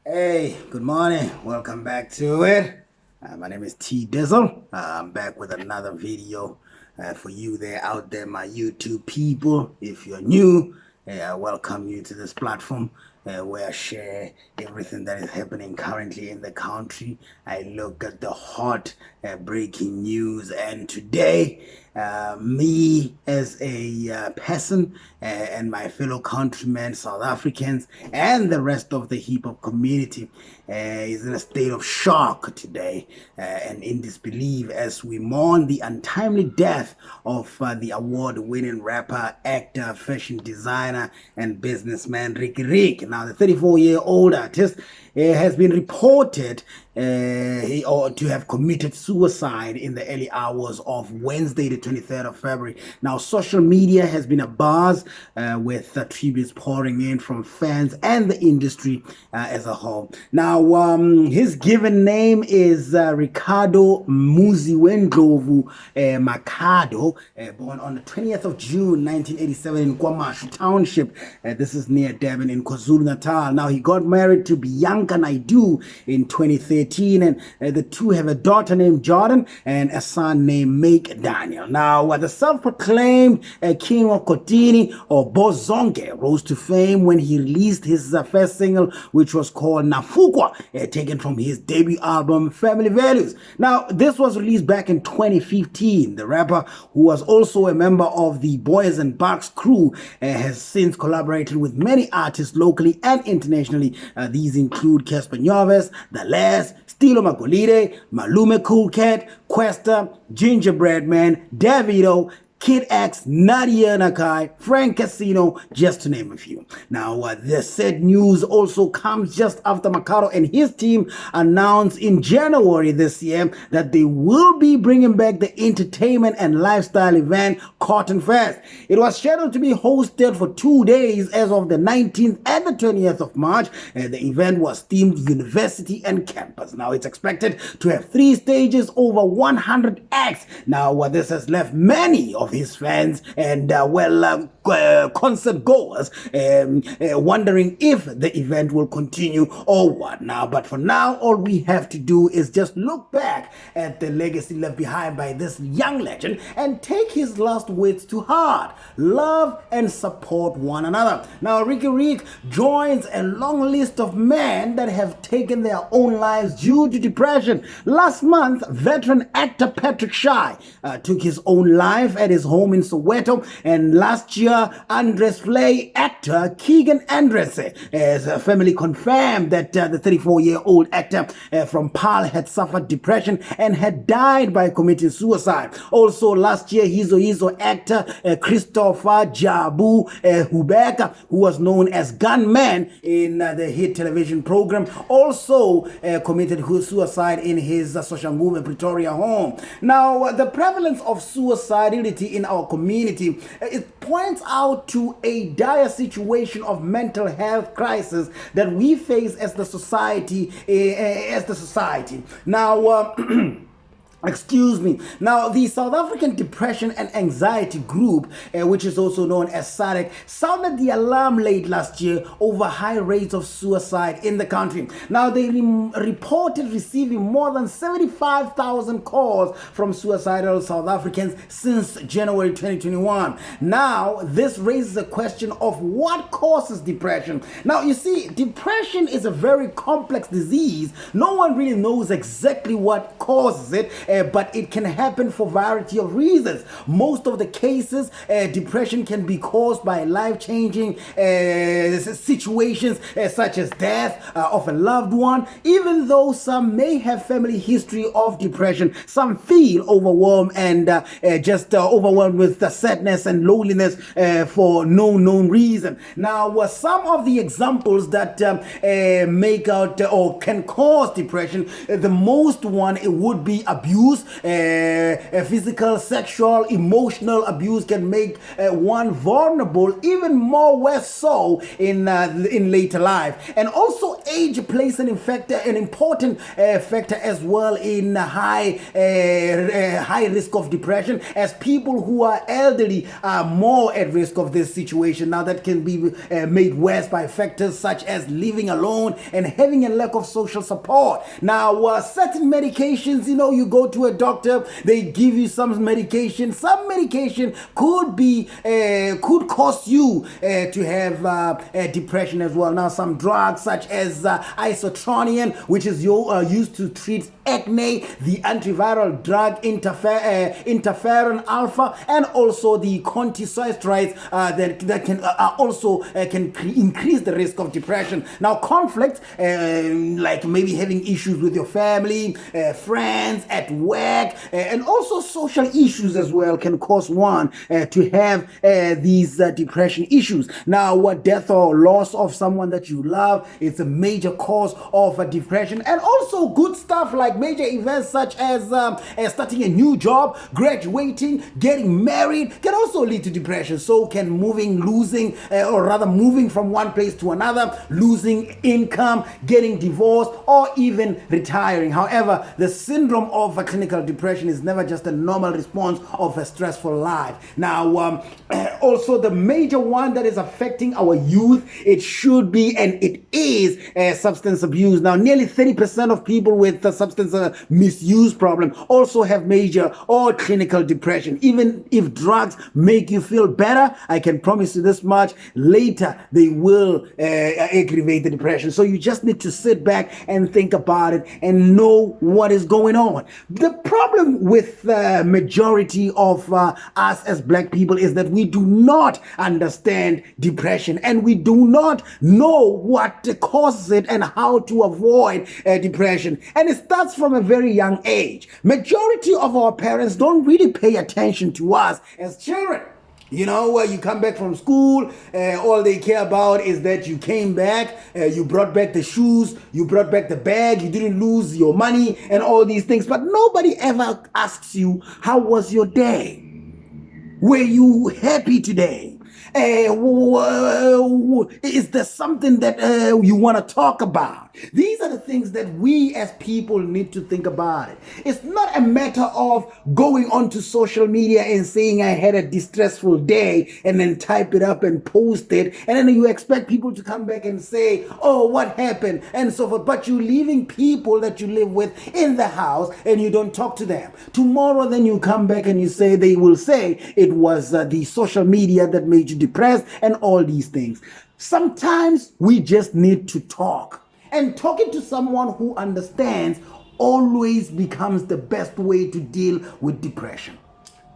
Hey, good morning. Welcome back to it. My name is TDzyl. I'm back with another video for you there out there, my YouTube people. If you're new, I welcome you to this platform where I share everything that is happening currently in the country. I look at the hot breaking news, and today, me as a person and my fellow countrymen, South Africans, and the rest of the hip hop community is in a state of shock today and in disbelief as we mourn the untimely death of the award-winning rapper, actor, fashion designer, and businessman Riky Rick. Now, the 34-year-old artist has been reported to have committed suicide in the early hours of Wednesday, the 23rd of February. Now, social media has been abuzz with tributes pouring in from fans and the industry as a whole. Now, his given name is Ricardo Muziwendlovu Makado, born on the 20th of June 1987 in Kwamashu Township. This is near Durban in KwaZulu-Natal. Now, he got married to Bianca Naidu in 2013, and the two have a daughter named Jordan and a son named Make Daniel. Now, the self-proclaimed king of Kotini, or Bozonke, rose to fame when he released his first single, which was called Nafukwa, taken from his debut album Family Values. Now, this was released back in 2015. The rapper, who was also a member of the Boys and Bucks crew, has since collaborated with many artists locally and internationally. These include Casper Nyovest, The Last, Stilo Magolide, Malume Cool Cat, Questa, Gingerbread Man, Davido, Kid X, Nadia Nakai, Frank Casino, just to name a few. Now, the said news also comes just after Makado and his team announced in January this year that they will be bringing back the entertainment and lifestyle event Cotton Fest. It was scheduled to be hosted for 2 days as of the 19th and the 20th of March. The event was themed university and campus. Now, it's expected to have 3 stages, over 100 acts. Now, this has left many of his fans and concert goers wondering if the event will continue or what. Now, but for now, all we have to do is just look back at the legacy left behind by this young legend and take his last words to heart: love and support one another. Now, Riky Rick joins a long list of men that have taken their own lives due to depression. Last month, veteran actor Patrick Shy took his own life at his home in Soweto, and last year, Andres Flay actor Keegan Andrese, as a family confirmed that the 34-year-old actor from Paarl had suffered depression and had died by committing suicide. Also, last year, Hizo actor Christopher Jabu Hubeka, who was known as Gunman in the hit television program, also committed suicide in his Soshanguve, Pretoria home. Now, the prevalence of suicidality in our community, it points out to a dire situation of mental health crisis that we face as the society. Now, excuse me. Now, the South African Depression and Anxiety Group, which is also known as SADC, sounded the alarm late last year over high rates of suicide in the country. Now, they reported receiving more than 75,000 calls from suicidal South Africans since January 2021. Now, this raises a question of what causes depression. Now, you see, depression is a very complex disease. No one really knows exactly what causes it, but it can happen for a variety of reasons. Most of the cases, depression can be caused by life-changing situations such as death of a loved one. Even though some may have family history of depression, some feel overwhelmed and just overwhelmed with the sadness and loneliness for no known reason. Now, some of the examples that make out or can cause depression, the most one, it would be abuse abuse, physical, sexual, emotional abuse can make one vulnerable, even more worse so in later life. And also age plays an important factor as well in high risk of depression, as people who are elderly are more at risk of this situation. Now that can be made worse by factors such as living alone and having a lack of social support. Now certain medications, you go to a doctor, they give you some medication. Some medication could cause you to have depression as well. Now some drugs such as isotronium, which is used to treat acne, the antiviral drug interferon alpha, and also the corticosteroids that can also increase the risk of depression. Now conflict, like maybe having issues with your family, friends, at work, and also social issues as well, can cause one to have these depression issues. Now death or loss of someone that you love, it's a major cause of depression. And also good stuff like major events such as starting a new job, graduating, getting married can also lead to depression. So can losing from one place to another, losing income, getting divorced, or even retiring. However, the syndrome of a clinical depression is never just a normal response of a stressful life. Now also the major one that is affecting our youth, it should be and it is substance abuse. Now nearly 30% of people with the substance misuse problem also have major or clinical depression. Even if drugs make you feel better, I can promise you this much, later they will aggravate the depression. So you just need to sit back and think about it and know what is going on. The problem with the majority of us as black people is that we do not understand depression, and we do not know what causes it and how to avoid depression. And it starts from a very young age. Majority of our parents don't really pay attention to us as children. You come back from school, all they care about is that you came back, you brought back the shoes, you brought back the bag, you didn't lose your money and all these things. But nobody ever asks you, how was your day? Were you happy today? Is there something that you want to talk about? These are the things that we as people need to think about it. It's not a matter of going onto social media and saying I had a distressful day and then type it up and post it, and then you expect people to come back and say, oh, what happened, and so forth. But you're leaving people that you live with in the house and you don't talk to them. Tomorrow then you come back and they will say it was the social media that made you depressed and all these things. Sometimes we just need to talk. And talking to someone who understands always becomes the best way to deal with depression.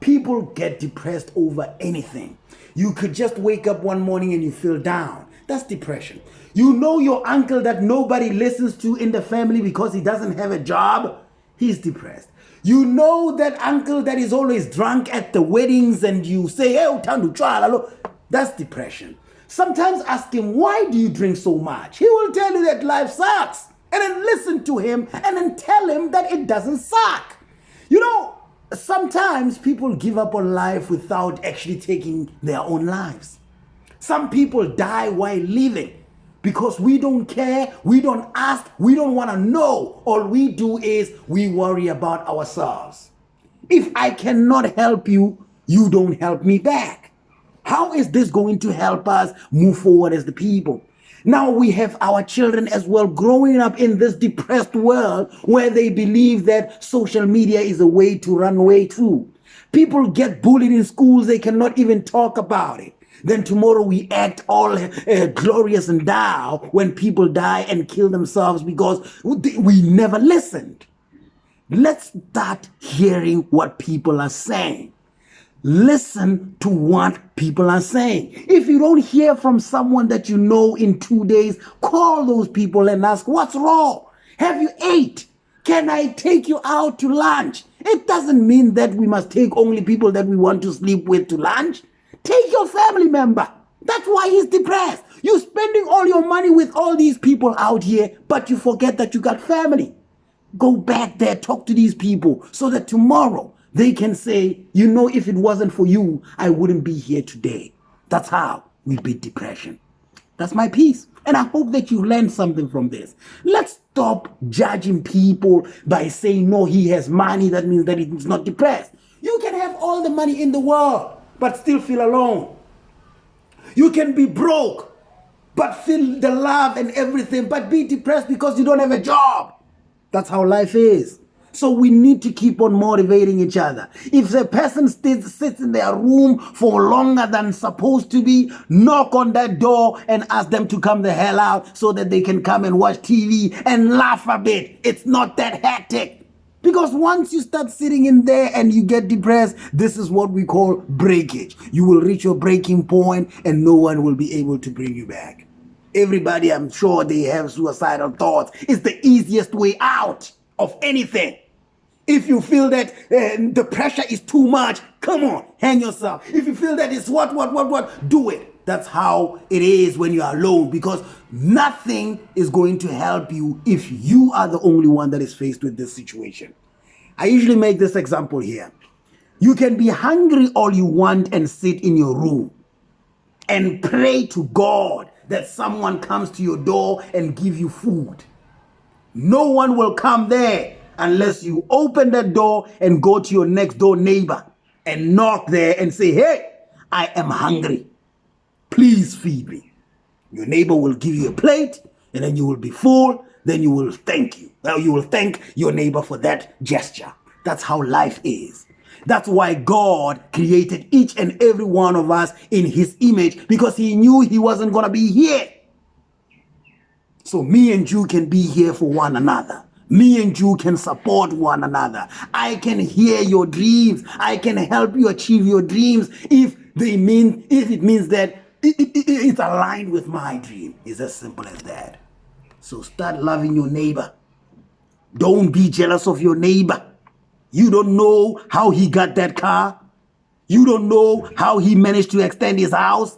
People get depressed over anything. You could just wake up one morning and you feel down. That's depression. Your uncle that nobody listens to in the family because he doesn't have a job, he's depressed. That uncle that is always drunk at the weddings and you say, hey, uthanda utshwala, that's depression. Sometimes ask him, why do you drink so much? He will tell you that life sucks. And then listen to him and then tell him that it doesn't suck. Sometimes people give up on life without actually taking their own lives. Some people die while living because we don't care, we don't ask, we don't want to know. All we do is we worry about ourselves. If I cannot help you, you don't help me back. How is this going to help us move forward as the people? Now we have our children as well growing up in this depressed world where they believe that social media is a way to run away to. People get bullied in schools, they cannot even talk about it. Then tomorrow we act all glorious and down when people die and kill themselves because we never listened. Let's start hearing what people are saying. Listen to what people are saying. If you don't hear from someone that you know in 2 days, call those people and ask, what's wrong? Have you ate? Can I take you out to lunch? It doesn't mean that we must take only people that we want to sleep with to lunch. Take your family member. That's why he's depressed. You're spending all your money with all these people out here, but you forget that you got family. Go back there, talk to these people so that tomorrow they can say, you know, if it wasn't for you, I wouldn't be here today. That's how we beat depression. That's my piece. And I hope that you learned something from this. Let's stop judging people by saying, no, he has money. That means that he's not depressed. You can have all the money in the world, but still feel alone. You can be broke, but feel the love and everything, but be depressed because you don't have a job. That's how life is. So we need to keep on motivating each other. If a person sits in their room for longer than supposed to be, knock on that door and ask them to come the hell out so that they can come and watch TV and laugh a bit. It's not that hectic. Because once you start sitting in there and you get depressed, this is what we call breakage. You will reach your breaking point and no one will be able to bring you back. Everybody, I'm sure they have suicidal thoughts. It's the easiest way out of anything. If you feel that the pressure is too much, come on, hang yourself. If you feel that it's what, do it. That's how it is when you are alone, because nothing is going to help you if you are the only one that is faced with this situation. I usually make this example here. You can be hungry all you want and sit in your room and pray to God that someone comes to your door and give you food. No one will come there unless you open that door and go to your next door neighbor and knock there and say, hey, I am hungry. Please feed me. Your neighbor will give you a plate and then you will be full. Then you will thank you. Well, you will thank your neighbor for that gesture. That's how life is. That's why God created each and every one of us in his image, because he knew he wasn't going to be here. So me and you can be here for one another. Me and you can support one another. I can hear your dreams. I can help you achieve your dreams if it means that it's aligned with my dream. It's as simple as that. So start loving your neighbor. Don't be jealous of your neighbor. You don't know how he got that car. You don't know how he managed to extend his house.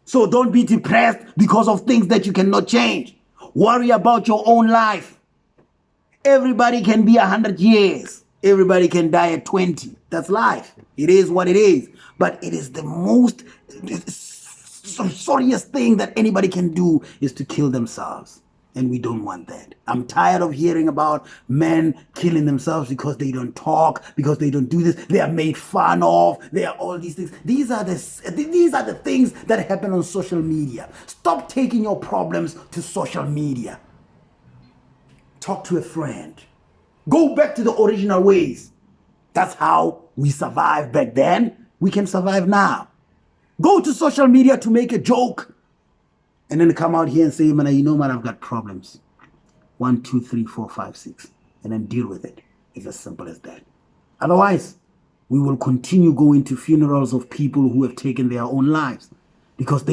So don't be depressed because of things that you cannot change. Worry about your own life. Everybody can be 100 years. Everybody can die at 20. That's life. It is what it is. But it is the most sorriest thing that anybody can do is to kill themselves. And we don't want that. I'm tired of hearing about men killing themselves because they don't talk, because they don't do this. They are made fun of. They are all these things. These are the things that happen on social media. Stop taking your problems to social media. Talk to a friend. Go back to the original ways. That's how we survived back then. We can survive now. Go to social media to make a joke. And then come out here and say, man, you know, man, I've got problems. 1, 2, 3, 4, 5, 6. And then deal with it. It's as simple as that. Otherwise, we will continue going to funerals of people who have taken their own lives because they